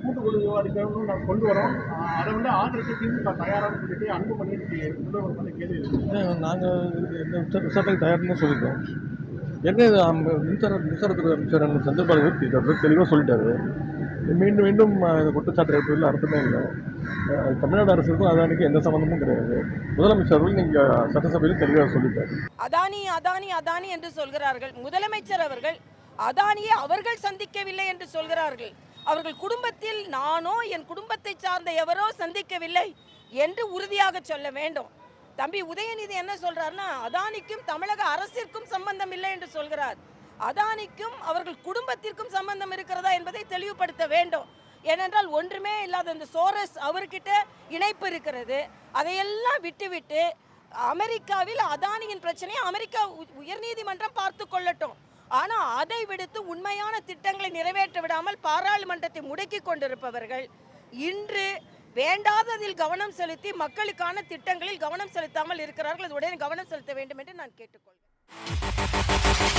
கூட்டுக்குழு விவாதிக்கணும்னு நாங்கள் கொண்டு வரோம். அதை வந்து ஆதரிக்க திமுக தயாரான்னு சொல்லிட்டு அன்புமணி முதல்வர் வந்து கேள்வி இருக்கு. நாங்கள் இந்த விசாரணைக்கு தயார்னு சொல்லிட்டோம். என்ன இது மின்சாரத்துறை அமைச்சர் சந்திரபாபு தெளிவாக சொல்லிட்டாரு. மீண்டும் மீண்டும் இந்த குற்றச்சாட்டு எடுப்பதில் அர்த்தமே இல்லை. தமிழ்நாடு அரசுக்கும் அதானிக்கும் எந்த சம்பந்தமும் கிடையாது. முதலமைச்சர்கள் நீங்க சட்டசபையில் தெளிவாக சொல்லிட்டாரு. அதானி அதானி அதானி என்று சொல்கிறார்கள். முதலமைச்சர் அவர்கள் அதானியை அவர்கள் சந்திக்கவில்லை என்று சொல்கிறார்கள். அவர்கள் குடும்பத்தில் நானோ என் குடும்பத்தை சார்ந்த எவரோ சந்திக்கவில்லை என்று உறுதியாக சொல்ல வேண்டும். தம்பி உதயநிதி என்ன சொல்றாருன்னா, அதானிக்கும் தமிழக அரசிற்கும் சம்பந்தம் இல்லை என்று சொல்கிறார். அதானிக்கும் அவர்கள் குடும்பத்திற்கும் சம்பந்தம் இருக்கிறதா என்பதை தெளிவுபடுத்த வேண்டும். ஏனென்றால் ஒன்றுமே இல்லாத இந்த சோரஸ் அவர்கிட்ட இணைப்பு இருக்கிறது. அதையெல்லாம் விட்டுவிட்டு அமெரிக்காவில் அதானியின் பிரச்சனையை அமெரிக்கா உயர்நீதிமன்றம் பார்த்து கொள்ளட்டும். ஆனால் அதை விடுத்து உண்மையான திட்டங்களை நிறைவேற்ற விடாமல் பாராளுமன்றத்தை முடக்கி கொண்டிருப்பவர்கள் இன்று வேண்டாததில் கவனம் செலுத்தி மக்களுக்கான திட்டங்களில் கவனம் செலுத்தாமல் இருக்கிறார்கள். அது உடனே கவனம் செலுத்த வேண்டும் என்று நான் கேட்டுக்கொள்கிறேன்.